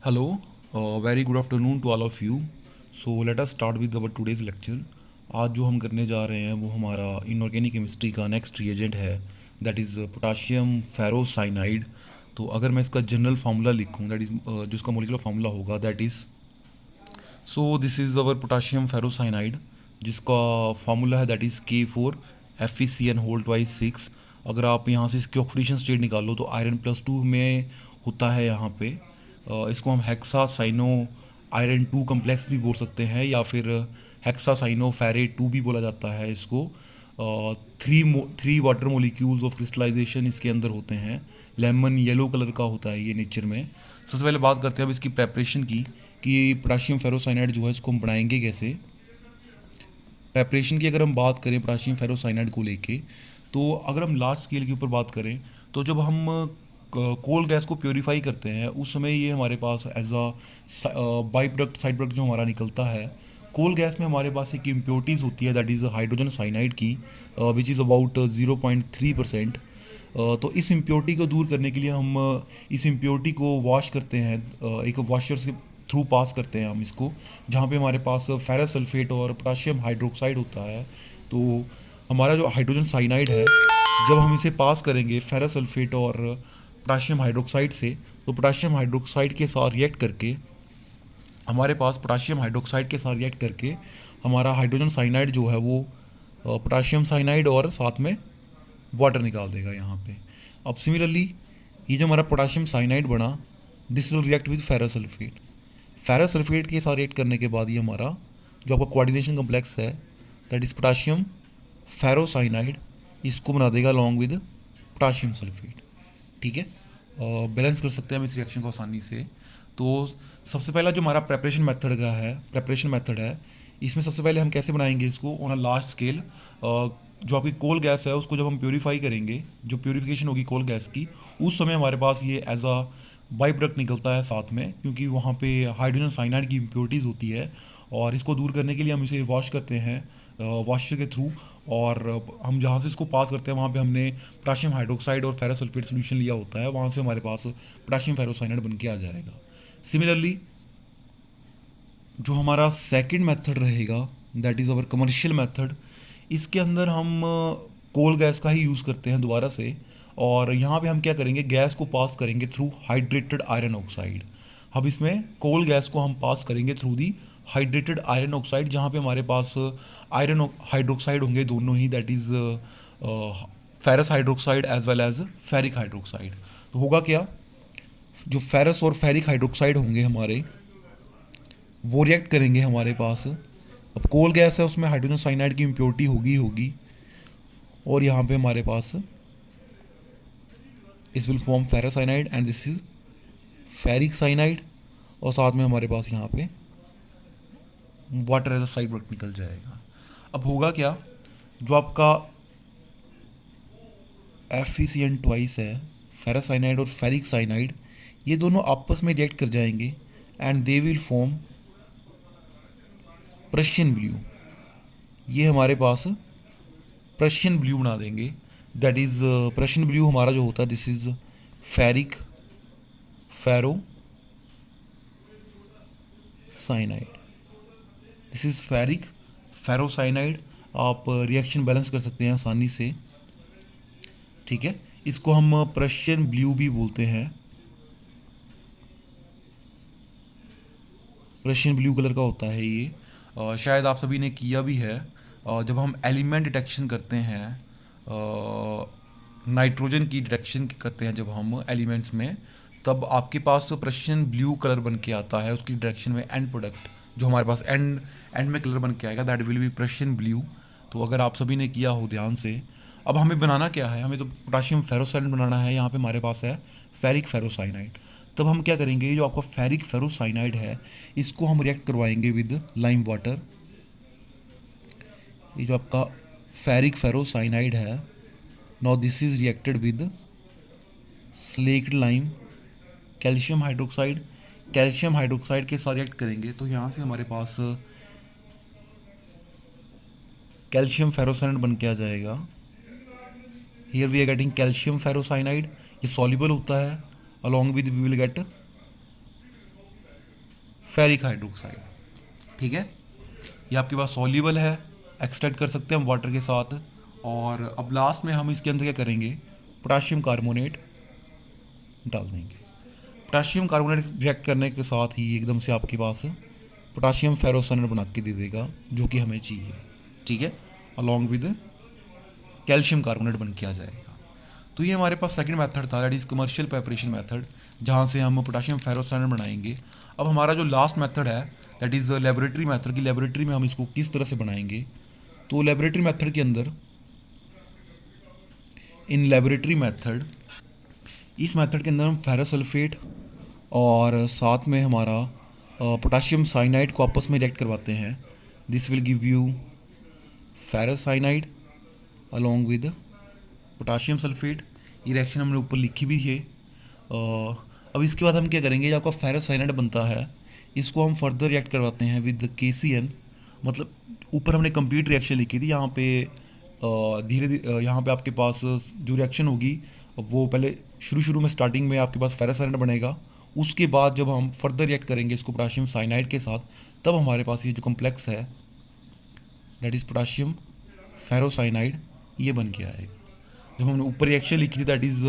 Hello, very good afternoon to all of you. So let us start with our today's lecture. आज जो हम करने जा रहे हैं वो हमारा इनऑर्गेनिक केमिस्ट्री का नेक्स्ट रिएजेंट है, दैट इज़ पोटाशियम फेरोसाइनाइड. तो अगर मैं इसका जनरल फार्मूला लिखूं, दैट इज़ जो इसका मोलिकुलर फार्मूला होगा, that is, so this is our potassium ferrocyanide, जिसका फार्मूला है दैट इज़ K4FeCN6. अगर आप यहाँ से इसकी ऑक्सीडेशन स्टेट निकालो तो आयरन +2 में होता है यहाँ पे. इसको हम हेक्सा साइनो आयरन 2 कम्प्लेक्स भी बोल सकते हैं, या फिर हेक्सा साइनो फेरेट 2 भी बोला जाता है इसको. Three water molecules of crystallization इसके अंदर होते हैं. लेमन येलो कलर का होता है ये नेचर में. सबसे पहले बात करते हैं अब इसकी प्रेपरेशन की, कि पोटाशियम फेरोसाइनाइड जो है इसको हम बनाएंगे कैसे. प्रेपरेशन की अगर हम बात करें पोटाशियम फेरोसाइनाइड को लेके, तो अगर हम लार्ज स्केल के ऊपर बात करें तो जब हम कोल गैस को प्योरीफाई करते हैं उस समय ये हमारे पास as a by product side product जो हमारा निकलता है. कोल गैस में हमारे पास एक इम्प्योरिटीज़ होती है दैट इज़ हाइड्रोजन साइनाइड की, विच इज़ अबाउट 0.3%. तो इस इम्प्योरिटी को दूर करने के लिए हम इस इम्प्योरिटी को वॉश करते हैं, एक वॉशर से थ्रू पास करते हैं हम इसको, जहाँ पे हमारे पास फेरस सल्फेट और पोटाशियम हाइड्रोक्साइड होता है. तो हमारा जो हाइड्रोजन साइनाइड है, जब हम इसे पास करेंगे फेरस सल्फेट और पोटाशियम हाइड्रोक्साइड से, तो पोटाशियम हाइड्रोक्साइड के साथ रिएक्ट करके हमारे पास पोटाशियम हाइड्रोक्साइड के साथ रिएक्ट करके हमारा हाइड्रोजन साइनाइड जो है वो पोटाशियम साइनाइड और साथ में वाटर निकाल देगा यहाँ पे. अब सिमिलरली ये जो हमारा पोटाशियम साइनाइड बना, this will react with ferrous sulphate. Ferrous sulphate के साथ रिएक्ट करने के बाद ये हमारा जो आपका कोऑर्डिनेशन कम्प्लेक्स है, दैट इज़ पोटाशियम फेरोसाइनाइड, इसको बना देगा अलॉन्ग विद पोटाशियम सल्फेट. ठीक है, बैलेंस कर सकते हैं हम इस रिएक्शन को आसानी से. तो सबसे पहला जो हमारा प्रेपरेशन मेथड है, इसमें सबसे पहले हम कैसे बनाएंगे इसको ऑन अ लार्ज स्केल. जो आपकी कोल गैस है उसको जब हम प्योरीफाई करेंगे, जो प्योरीफिकेशन होगी कोल गैस की, उस समय हमारे पास ये एज अ बाई प्रोडक्ट निकलता है साथ में, क्योंकि वहाँ पे हाइड्रोजन साइनाइड की इम्प्योरिटीज़ होती है. और इसको दूर करने के लिए हम इसे वॉश करते हैं वॉशर के थ्रू, और हम जहाँ से इसको पास करते हैं वहाँ पे हमने पोटाशियम हाइड्रोक्साइड और फेरस सल्फेट सोल्यूशन लिया होता है, वहाँ से हमारे पास पोटाशियम फेरोसाइनाइड बन के आ जाएगा. सिमिलरली जो हमारा सेकंड मेथड रहेगा, that is our commercial method. इसके अंदर हम कोल गैस का ही यूज़ करते हैं दोबारा से, और यहाँ पे हम क्या करेंगे, गैस को पास करेंगे थ्रू हाइड्रेटेड आयरन ऑक्साइड. अब इसमें कोल गैस को हम पास करेंगे through the hydrated iron oxide, जहाँ पे हमारे पास आयरन हाइड्रोक्साइड होंगे दोनों ही, that is ferrous hydroxide as well as ferric hydroxide. तो होगा क्या, जो फेरस और फेरिक हाइड्रोक्साइड होंगे हमारे, वो रिएक्ट करेंगे हमारे पास. अब कोल गैस है, उसमें हाइड्रोजन साइनाइड की इम्प्योरिटी होगी, और यहाँ पे हमारे पास इस will form ferrocyanide and this is ferric cyanide, और साथ में हमारे पास यहाँ पे water as a side product निकल जाएगा. अब होगा क्या, जो आपका FeCN ट्वाइस है, फेरोसाइनाइड और फेरिक साइनाइड, ये दोनों आपस में रिएक्ट कर जाएंगे and they will form Prussian blue. ये हमारे पास प्रशियन ब्लू बना देंगे. दैट इज़ प्रशियन ब्लू हमारा जो होता है, this is ferric ferro cyanide. This is ferric ferrocyanide. आप रिएक्शन बैलेंस कर सकते हैं आसानी से. ठीक है, इसको हम प्रशियन ब्लू भी बोलते हैं. प्रशियन ब्लू कलर का होता है ये. शायद आप सभी ने किया भी है. जब हम एलिमेंट डिटेक्शन करते हैं, नाइट्रोजन की डिटेक्शन करते हैं जब हम एलिमेंट्स में, तब आपके पास प्रशियन ब्लू कलर बन के आता है उसकी डिटेक्शन में. एंड प्रोडक्ट जो हमारे पास एंड में कलर बन के आएगा, that will B Prussian blue. तो अगर आप सभी ने किया हो ध्यान से. अब हमें बनाना क्या है, हमें तो पोटाशियम फेरोसाइनाइड बनाना है. यहाँ पे हमारे पास है फेरिक फेरोसाइनाइड. तब हम क्या करेंगे, ये जो आपका फेरिक फेरोसाइनाइड है, इसको हम रिएक्ट करवाएंगे विद लाइम वाटर. ये जो आपका फेरिक फेरोसाइनाइड है, now this is reacted with slaked lime, calcium hydroxide. Calcium hydroxide के साथ रिएक्ट करेंगे तो यहाँ से हमारे पास कैल्शियम फेरोसाइनाइड बन के आ जाएगा. Here we are getting calcium ferrocyanide. ये सॉल्युबल होता है, along with we will get ferric hydroxide. ठीक है, ये आपके पास सॉल्युबल है, एक्सट्रैक्ट कर सकते हैं हम वाटर के साथ। और अब लास्ट में हम इसके अंदर क्या करेंगे, पोटाशियम कार्बोनेट डाल देंगे। पोटाशियम कार्बोनेट रिएक्ट करने के साथ ही एकदम से आपके पास पोटाशियम फेरोसाइनाइड बना के दे देगा, जो कि हमें चाहिए। ठीक है, अलॉन्ग विद कैल्शियम कार्बोनेट बन के आ जाएगा। तो ये हमारे पास सेकंड मेथड था, that is commercial preparation method, जहाँ से हम पोटाशियम फेरोसाइनाइड बनाएंगे। अब हमारा जो लास्ट मेथड है दैट इज़ लेबोरेटरी मेथड, की लेबोरेटरी में हम इसको किस तरह से बनाएंगे। तो लेबोरेटरी मेथड के अंदर, इन लेबोरेटरी मेथड, इस मेथड के अंदर हम फेरस सल्फेट और साथ में हमारा पोटाशियम साइनाइड को आपस में रिएक्ट करवाते हैं। This will give you ferrous cyanide along with potassium sulphate. ये रिएक्शन हमने ऊपर लिखी भी है। अब इसके बाद हम क्या करेंगे, जो आपका फेरस साइनाइड बनता है इसको हम फर्दर रिएक्ट करवाते हैं विद KCN। मतलब ऊपर हमने कंप्लीट रिएक्शन लिखी थी, यहाँ पे धीरे धीरे यहाँ पे आपके पास जो रिएक्शन होगी वो पहले शुरू में स्टार्टिंग में आपके पास फेरस साइनाइड बनेगा। उसके बाद जब हम फर्दर रिएक्ट करेंगे इसको पोटाशियम साइनाइड के साथ, तब हमारे पास ये जो कम्प्लेक्स है दैट इज़ पोटाशियम फेरोसाइनाइड, ये बन के आएगा। जब हमने ऊपर रिएक्शन लिखी थी दैट इज़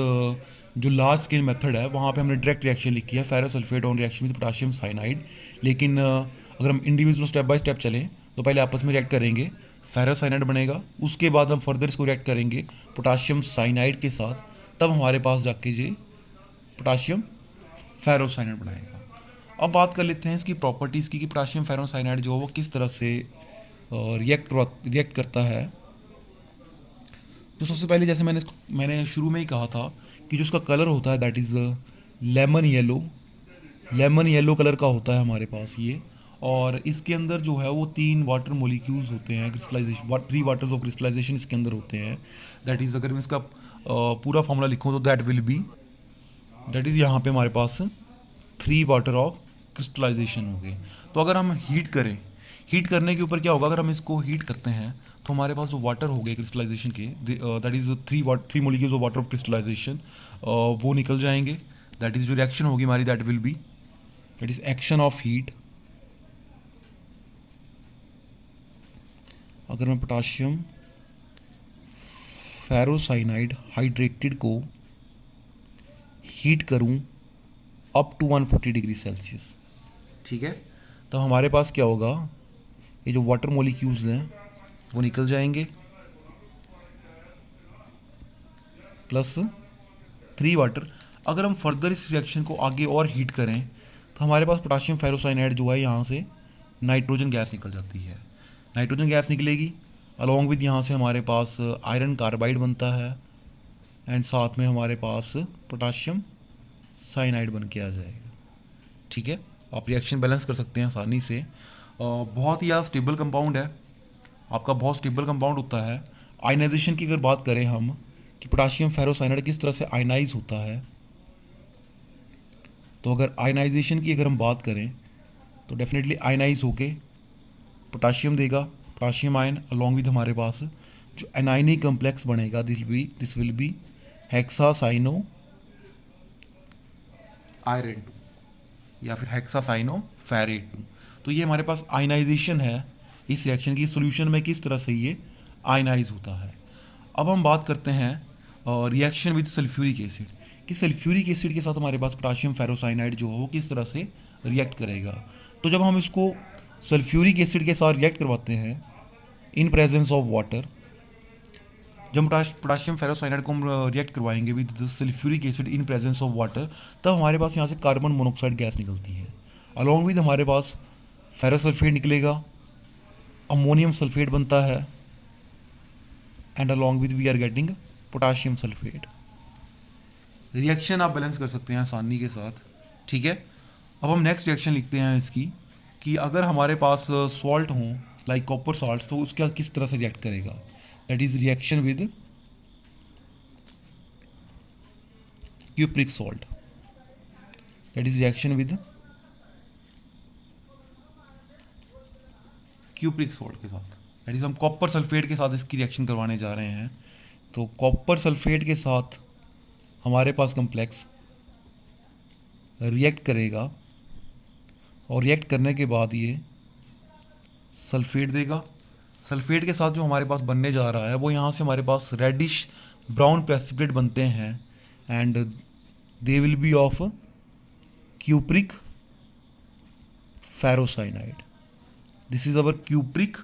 जो लार्ज स्केल मेथड है, वहाँ पे हमने डायरेक्ट रिएक्शन लिखी है ferrous sulphate on reaction with potassium cyanide. लेकिन अगर हम इंडिविजुअल स्टेप बाय स्टेप चलें तो पहले आपस में रिएक्ट करेंगे, फेरस साइनाइड बनेगा, उसके बाद हम फर्दर इसको रिएक्ट करेंगे पोटाशियम साइनाइड के साथ, तब हमारे पास जाके ये पोटाशियम फेरोसाइनाइड बनाएगा। अब बात कर लेते हैं इसकी प्रॉपर्टीज़ की, कि पोटाशियम फेरोसाइनाइड जो है वो किस तरह से रिएक्ट करता है। तो सबसे पहले जैसे मैंने शुरू में ही कहा था कि जो उसका कलर होता है that is lemon yellow colour का होता है हमारे पास ये। और इसके अंदर जो है वो 3 वाटर मोलिक्यूल्स होते हैं, क्रिस्टलाइजेशन 3 वाटर्स ऑफ क्रिस्टलाइजेशन इसके अंदर होते हैं। दैट इज़ अगर मैं इसका पूरा फॉर्मूला लिखूँ तो दैट इज़ यहाँ पे हमारे पास 3 वाटर ऑफ क्रिस्टलाइजेशन हो गए। तो अगर हम हीट करने के ऊपर क्या होगा, अगर हम इसको हीट करते हैं तो हमारे पास जो वाटर हो गए क्रिस्टलाइजेशन के, that is 3 molecules of water of crystallization, वो निकल जाएंगे। दैट इज़ जो रिएक्शन होगी हमारी that will be that is action of heat. अगर मैं पोटाशियम फेरोसाइनाइड हाइड्रेटेड को हीट करूं अप टू 140 डिग्री सेल्सियस, ठीक है, तो हमारे पास क्या होगा, ये जो वाटर मॉलिक्यूल्स हैं वो निकल जाएंगे, प्लस 3 वाटर। अगर हम फर्दर इस रिएक्शन को आगे और हीट करें तो हमारे पास पोटाशियम फेरोसाइनाइड जो है यहाँ से नाइट्रोजन गैस निकल जाती है। नाइट्रोजन गैस निकलेगी, अलॉन्ग विद यहाँ से हमारे पास आयरन कार्बाइड बनता है, एंड साथ में हमारे पास पोटाशियम साइनाइड बन के आ जाएगा। ठीक है, आप रिएक्शन बैलेंस कर सकते हैं आसानी से। बहुत ही ज़्यादा स्टेबल कंपाउंड है, आपका बहुत स्टेबल कंपाउंड होता है। आयनाइजेशन की अगर बात करें हम कि पोटाशियम फेरोसाइनाइड किस तरह से आयनाइज होता है, तो अगर आयनाइजेशन की अगर हम बात करें तो डेफिनेटली आयनाइज होके पोटाशियम देगा, पोटाशियम आयन, अलॉन्ग विद हमारे पास जो एनाइनिक कम्प्लेक्स बनेगा this will be hexacyano iron 2 या फिर हेक्सासाइनो फेरेट 2। तो ये हमारे पास आयनाइजेशन है इस रिएक्शन की, सॉल्यूशन में किस तरह से ये आयनाइज होता है। अब हम बात करते हैं रिएक्शन विद सल्फ्यूरिक एसिड, कि सल्फ्यूरिक एसिड के साथ हमारे पास पोटाशियम फेरोसाइनाइड जो है वो किस तरह से रिएक्ट करेगा। तो जब हम इसको सल्फ्यूरिक एसिड के साथ रिएक्ट करवाते हैं इन प्रेजेंस ऑफ वाटर, जब पोटाशियम फेरोसाइनाइड को हम रिएक्ट करवाएंगे with sulphuric acid in presence of water, तब हमारे पास यहाँ से कार्बन मोनोऑक्साइड गैस निकलती है, अलॉन्ग विद हमारे पास फेरस सल्फेट निकलेगा, अमोनियम सल्फेट बनता है, and along with we are getting potassium sulphate. Reaction आप बैलेंस कर सकते हैं आसानी के साथ। ठीक है, अब हम नेक्स्ट रिएक्शन लिखते हैं इसकी, कि अगर हमारे पास सॉल्ट हों लाइक कॉपर सॉल्ट, तो उसका किस तरह से रिएक्ट करेगा। That is reaction with cupric salt, that is reaction with cupric salt के साथ, दैट इज हम कॉपर सल्फेट के साथ इसकी रिएक्शन करवाने जा रहे हैं। तो कॉपर सल्फेट के साथ हमारे पास कम्प्लेक्स रिएक्ट करेगा और रिएक्ट करने के बाद ये सल्फेट देगा। सल्फेट के साथ जो हमारे पास बनने जा रहा है वो यहाँ से हमारे पास रेडिश ब्राउन प्रेसिपिटेट बनते हैं and they will be of cupric ferrocyanide. This is our cupric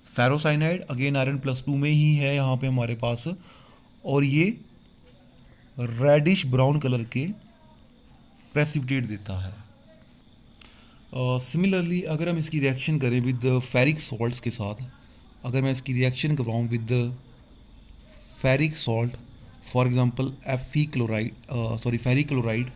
ferrocyanide, again iron +2 में ही है यहाँ पे हमारे पास, और ये रेडिश ब्राउन कलर के प्रेसिपिटेट देता है। सिमिलरली अगर हम इसकी रिएक्शन करें विद फेरिक सॉल्ट्स के साथ, अगर मैं इसकी रिएक्शन करवाऊँ with ferric salt, for example Fe chloride, sorry ferric chloride,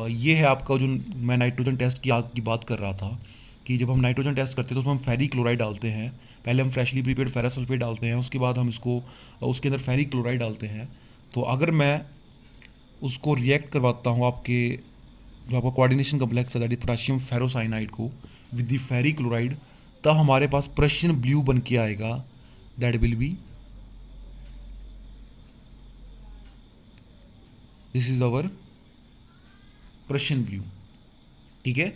ये है आपका जो मैं नाइट्रोजन टेस्ट की बात कर रहा था कि जब हम नाइट्रोजन टेस्ट करते हैं तो उसमें हम फेरिक क्लोराइड डालते हैं। पहले हम फ्रेशली प्रिपेयर्ड फेरस सल्फेट डालते हैं, उसके बाद हम इसको उसके अंदर फेरिक क्लोराइड डालते हैं। तो अगर मैं उसको रिएक्ट करवाता हूँ आपके जो आपका कोऑर्डिनेशन कम्प्लेक्स है दैट इज पोटेशियम फेरोसाइनाइड को विद द फेरिक क्लोराइड, तब हमारे पास प्रशियन ब्लू बन के आएगा, that will B this is our Prussian blue. ठीक है,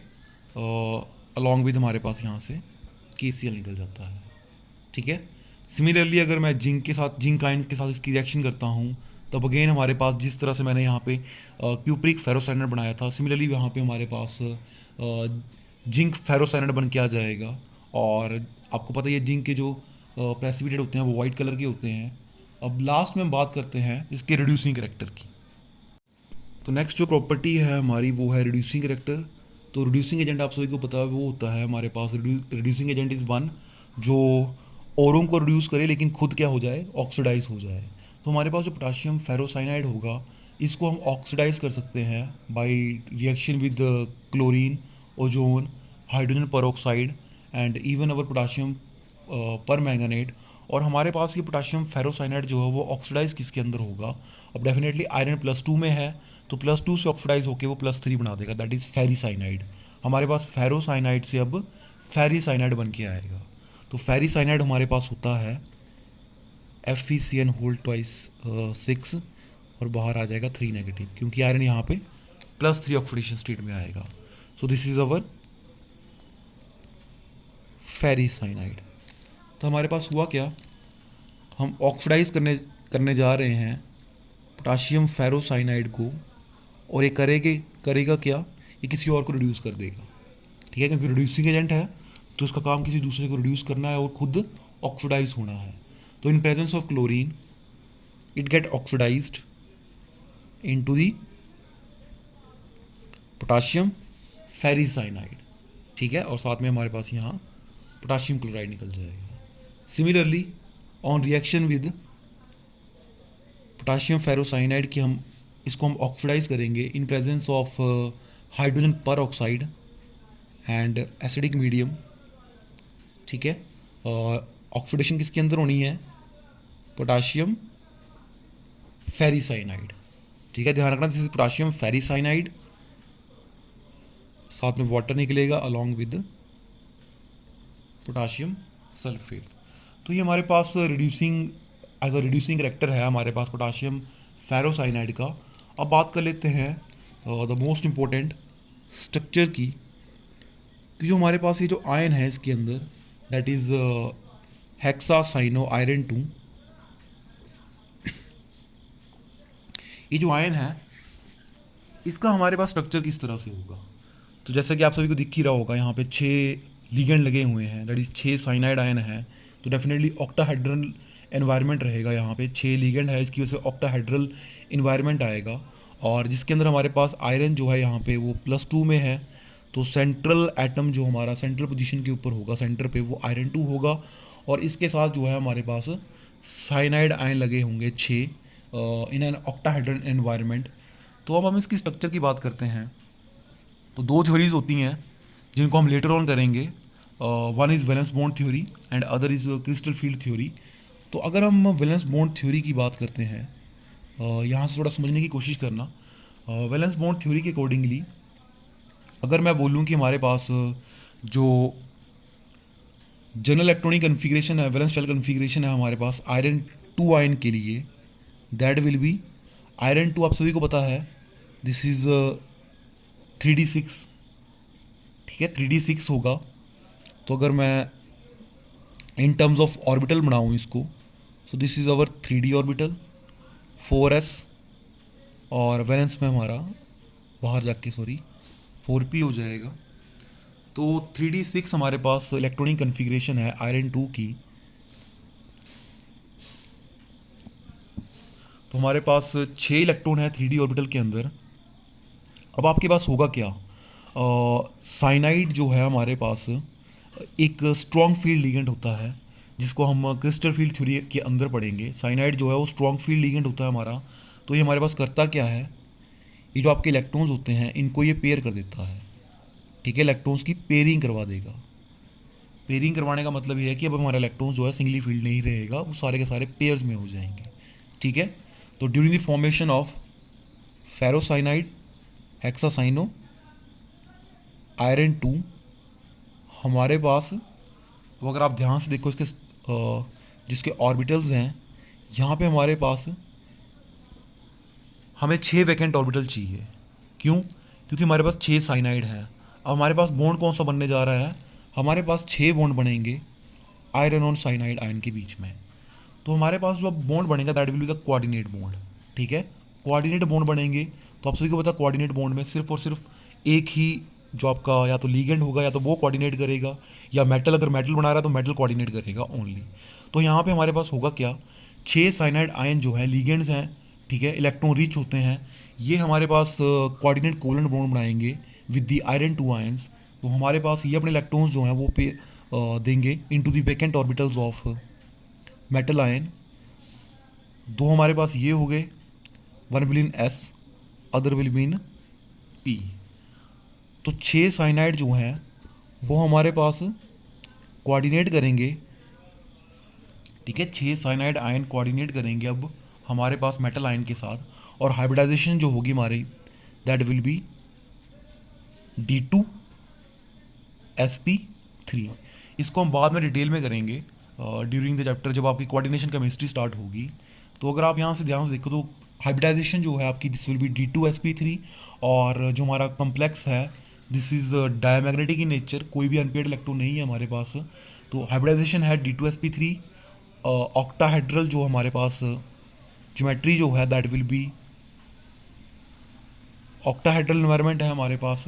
अलॉन्ग विद हमारे पास यहाँ से KCl निकल जाता है। ठीक है, सिमिलरली अगर मैं जिंक आयन के साथ इसकी रिएक्शन करता हूँ तब अगेन हमारे पास जिस तरह से मैंने यहाँ पे क्यूप्रिक फेरोसाइनाइड बनाया था, सिमिलरली यहाँ पे हमारे पास जिंक फेरोसाइनाइड बन के आ जाएगा। और आपको पता ही है जिंक के जो प्रेसिपिटेट होते हैं वो वाइट कलर के होते हैं। अब लास्ट में हम बात करते हैं इसके रिड्यूसिंग कैरेक्टर की। तो नेक्स्ट जो प्रॉपर्टी है हमारी वो है रिड्यूसिंग कैरेक्टर। तो रिड्यूसिंग एजेंट आप सभी को पता है वो होता है हमारे पास रिड्यूसिंग एजेंट इज़ वन जो औरों को रिड्यूस करे लेकिन खुद क्या हो जाए, ऑक्सीडाइज हो जाए। तो हमारे पास जो पोटेशियम फेरोसाइनाइड होगा इसको हम ऑक्सीडाइज कर सकते हैं by reaction with chlorine, ozone, hydrogen peroxide and even our potassium permanganate. और हमारे पास ये पोटेशियम फेरोसाइनाइड जो है वो ऑक्सीडाइज किसके अंदर होगा, अब डेफिनेटली आयरन +2 में है तो +2 से ऑक्सीडाइज होकर वो +3 बना देगा, दैट इज़ फेरीसाइनाइड। हमारे पास फेरोसाइनाइड से अब फेरीसाइनाइड बन के आएगा। तो फेरीसाइनाइड हमारे पास होता है FeCN2 6 और बाहर आ जाएगा 3 नेगेटिव, क्योंकि आयरन यहाँ पे +3 ऑक्सीडेशन स्टेट में आएगा। So this is our ferricyanide. तो हमारे पास हुआ क्या, हम ऑक्सीडाइज करने जा रहे हैं पोटेशियम फेरोसाइनाइड को, और ये करेगा क्या, ये किसी और को रिड्यूस कर देगा। ठीक है, क्योंकि रिड्यूसिंग एजेंट है तो उसका काम किसी दूसरे को रिड्यूस करना है और खुद ऑक्सीडाइज होना है। तो in presence of chlorine it get oxidized into the potassium ferricyanide. ठीक है, और साथ में हमारे पास यहाँ पोटेशियम क्लोराइड निकल जाएगा। Similarly on reaction with potassium ferrocyanide की हम इसको हम ऑक्सीडाइज करेंगे इन प्रेजेंस ऑफ हाइड्रोजन पर ऑक्साइड एंड एसिडिक मीडियम। ठीक है, ऑक्सीडेशन किसके अंदर होनी है, पोटेशियम फेरीसाइनाइड। ठीक है, ध्यान रखना दिस इज पोटेशियम फेरीसाइनाइड, साथ में वाटर निकलेगा अलॉन्ग विद पोटेशियम सल्फेट। तो ये हमारे पास reducing as a reducing character है हमारे पास पोटेशियम फेरोसाइनाइड का। अब बात कर लेते हैं द मोस्ट इम्पोर्टेंट स्ट्रक्चर की, कि जो हमारे पास ये जो आयन है इसके अंदर दैट इज़ हेक्सासाइनो आयरन 2। ये जो आयन है इसका हमारे पास स्ट्रक्चर किस तरह से होगा, तो जैसे कि आप सभी को दिख ही रहा होगा यहाँ पे 6 लिगेंड लगे हुए हैं, दैट इज़ 6 साइनाइड आयन है। तो डेफिनेटली ऑक्टाहेड्रल एनवायरनमेंट रहेगा, यहाँ पे 6 लिगेंड है, इसकी वजह से ऑक्टाहेड्रल इन्वायरमेंट आएगा। और जिसके अंदर हमारे पास आयरन जो है यहाँ पे वो +2 में है, तो सेंट्रल एटम जो हमारा सेंट्रल पोजीशन के ऊपर होगा सेंटर पे वो आयरन 2 होगा। और इसके साथ जो है हमारे पास साइनाइड आयन लगे होंगे 6 इन एन ऑक्टाहेड्रल एनवायरमेंट। तो अब हम इसकी स्ट्रक्चर की बात करते हैं। तो 2 थ्योरीज होती हैं जिनको हम लेटर ऑन करेंगे, one is valence bond theory and other is crystal field theory. तो अगर हम वैलेंस बॉन्ड थ्योरी की बात करते हैं, यहाँ से थोड़ा समझने की कोशिश करना। वैलेंस बॉन्ड थ्योरी के अकॉर्डिंगली अगर मैं बोलूँ कि हमारे पास जो जनरल इलेक्ट्रॉनिक कन्फिग्रेशन है, वैलेंस शेल कन्फिग्रेशन है हमारे पास आयरन 2 आयन के लिए, दैट विल बी आयरन 2 आप सभी को पता है दिस इज़ 3d6। ठीक है, 3d6 होगा। तो अगर मैं इन टर्म्स ऑफ ऑर्बिटल बनाऊँ इसको, so this is our 3d orbital 4s, और वैलेंस में हमारा बाहर जाके 4p हो जाएगा। तो 3d6 हमारे पास इलेक्ट्रॉनिक कन्फिग्रेशन है आयरन 2 की। तो हमारे पास 6 इलेक्ट्रॉन है 3d ऑर्बिटल के अंदर। अब आपके पास होगा क्या, साइनाइड जो है हमारे पास एक स्ट्रॉन्ग फील्ड लिगेंड होता है, जिसको हम क्रिस्टल फील्ड थ्योरी के अंदर पढ़ेंगे। साइनाइड जो है वो स्ट्रॉन्ग फील्ड लिगेंड होता है हमारा। तो ये हमारे पास करता क्या है, ये जो आपके इलेक्ट्रॉन्स होते हैं इनको ये पेयर कर देता है। ठीक है, इलेक्ट्रॉन्स की पेयरिंग करवा देगा। पेयरिंग करवाने का मतलब ये है कि अब हमारा इलेक्ट्रॉन्स जो है सिंगली फील्ड नहीं रहेगा, वो सारे के सारे पेयर्स में हो जाएंगे। ठीक है, तो during the formation of ferrocyanide hexacyano iron 2 हमारे पास, अब अगर आप ध्यान से देखो इसके जिसके ऑर्बिटल्स हैं, यहाँ पे हमारे पास हमें 6 वैकेंट ऑर्बिटल चाहिए। क्यों? क्योंकि हमारे पास 6 साइनाइड है। अब हमारे पास बॉन्ड कौन सा बनने जा रहा है, हमारे पास 6 बॉन्ड बनेंगे आयरन और साइनाइड आयन के बीच में। तो हमारे पास जो अब बॉन्ड बनेगा that will be the coordinate bond. ठीक है, कोऑर्डिनेट बॉन्ड बनेंगे। तो आप सभी को पता है कोऑर्डिनेट बॉन्ड में सिर्फ और सिर्फ एक ही जो आपका या तो लीगेंड होगा या तो वो कोऑर्डिनेट करेगा, या मेटल, अगर मेटल बना रहा है तो मेटल कोऑर्डिनेट करेगा ओनली। तो यहाँ पे हमारे पास होगा क्या, 6 साइनाइड आयन जो है लीगेंड्स हैं। ठीक है, इलेक्ट्रॉन रिच होते हैं, ये हमारे पास कोऑर्डिनेट कोवलेंट बॉन्ड बनाएंगे विद द आयरन 2 आयंस। तो हमारे पास ये अपने इलेक्ट्रॉन्स जो हैं वो पे देंगे into the vacant orbitals of metal ion. दो हमारे पास ये हो गए, one will in S, other will be in P. तो 6 साइनाइड जो हैं वो हमारे पास कोऑर्डिनेट करेंगे। ठीक है, 6 साइनाइड आयन कोऑर्डिनेट करेंगे अब हमारे पास मेटल आयन के साथ, और हाइब्रिडाइजेशन जो होगी हमारी दैट विल बी D2sp3। इसको हम बाद में डिटेल में करेंगे ड्यूरिंग द चैप्टर, जब आपकी कोऑर्डिनेशन केमिस्ट्री स्टार्ट होगी। तो अगर आप यहाँ से ध्यान से देखो तो हाइब्रिडाइजेशन जो है आपकी दिस विल बी D2sp3, और जो हमारा कम्प्लेक्स है this is diamagnetic in nature, कोई भी अनपेयर्ड इलेक्ट्रॉन नहीं है हमारे पास। तो हाइब्रिडाइजेशन है D2sp3। ऑक्टाहेड्रल जो हमारे पास ज्योमेट्री जो है that will B octahedral environment है हमारे पास।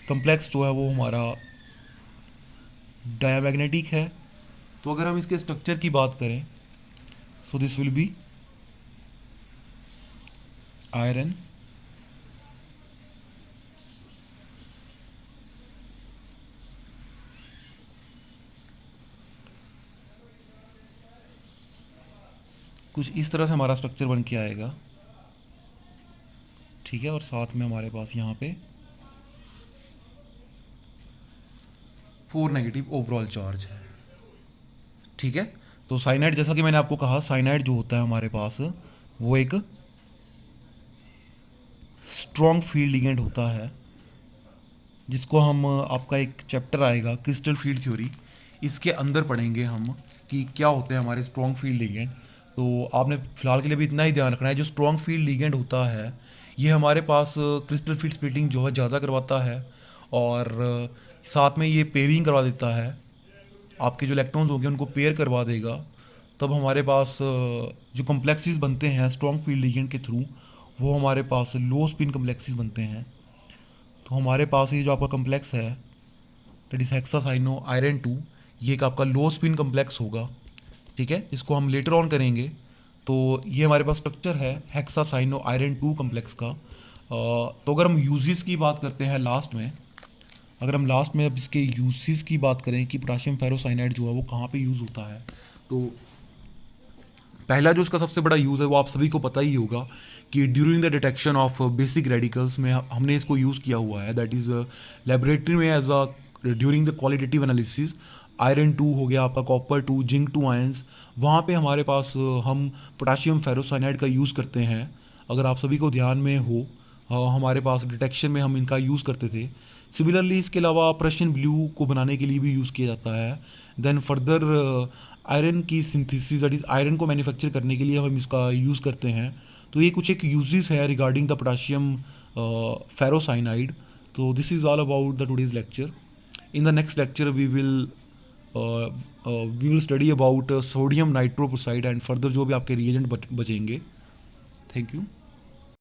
कम्प्लेक्स जो है वो हमारा डायमैग्नेटिक है। तो अगर हम इसके स्ट्रक्चर की बात करें, so this will be iron, कुछ इस तरह से हमारा स्ट्रक्चर बन के आएगा। ठीक है, और साथ में हमारे पास यहाँ पे 4 नेगेटिव ओवरऑल चार्ज है। ठीक है, तो साइनाइड, जैसा कि मैंने आपको कहा, साइनाइड जो होता है हमारे पास वो एक स्ट्रॉन्ग फील्ड लिगेंड होता है, जिसको हम आपका एक चैप्टर आएगा क्रिस्टल फील्ड थ्योरी, इसके अंदर पढ़ेंगे हम कि क्या होते हैं हमारे स्ट्रॉन्ग फील्ड लिगेंड। तो आपने फिलहाल के लिए भी इतना ही ध्यान रखना है, जो स्ट्रॉन्ग फील्ड लिगेंड होता है ये हमारे पास क्रिस्टल फील्ड स्प्लिटिंग जो है ज़्यादा करवाता है, और साथ में ये पेयरिंग करवा देता है। आपके जो इलेक्ट्रॉन्स होंगे उनको पेयर करवा देगा। तब हमारे पास जो कम्प्लेक्सेस बनते हैं स्ट्रॉन्ग फील्ड लिगेंड के थ्रू, वो हमारे पास लो स्पिन कम्प्लेक्सेस बनते हैं। तो हमारे पास ये जो आपका कम्प्लेक्स है दैट इज हेक्सासाइनो आयरन 2, ये एक आपका लो स्पिन कम्प्लेक्स होगा। ठीक है, इसको हम लेटर ऑन करेंगे। तो ये हमारे पास स्ट्रक्चर है हेक्सासाइनो आयरन 2 कम्प्लेक्स का। तो अगर हम यूजेस की बात करते हैं लास्ट में, अगर हम लास्ट में अब इसके यूजेस की बात करें कि पोटाशियम फेरोसाइनाइड जो है वो कहाँ पे यूज़ होता है, तो पहला जो इसका सबसे बड़ा यूज़ है वो आप सभी को पता ही होगा कि during the detection of basic radicals में हमने इसको यूज़ किया हुआ है। दैट इज़ लेबोरेटरी में as a during the qualitative analysis. Iron 2 हो गया आपका, कॉपर 2, जिंक 2 आयंस, वहाँ पे हमारे पास हम पोटाशियम फेरोसाइनाइड का यूज़ करते हैं। अगर आप सभी को ध्यान में हो, हमारे पास डिटेक्शन में हम इनका यूज़ करते थे। सिमिलरली इसके अलावा प्रशियन ब्लू को बनाने के लिए भी यूज़ किया जाता है। देन फर्दर आयरन की सिंथेसिस, दैट इज़ आयरन को मैन्युफैक्चर करने के लिए हम इसका यूज़ करते हैं। तो ये कुछ एक यूजेस है रिगार्डिंग द पोटाशियम फेरोसाइनाइड। तो this is all about the today's lecture. In the next lecture we will study about sodium nitroprusside and further जो भी आपके रिएजेंट बचेंगे। Thank you.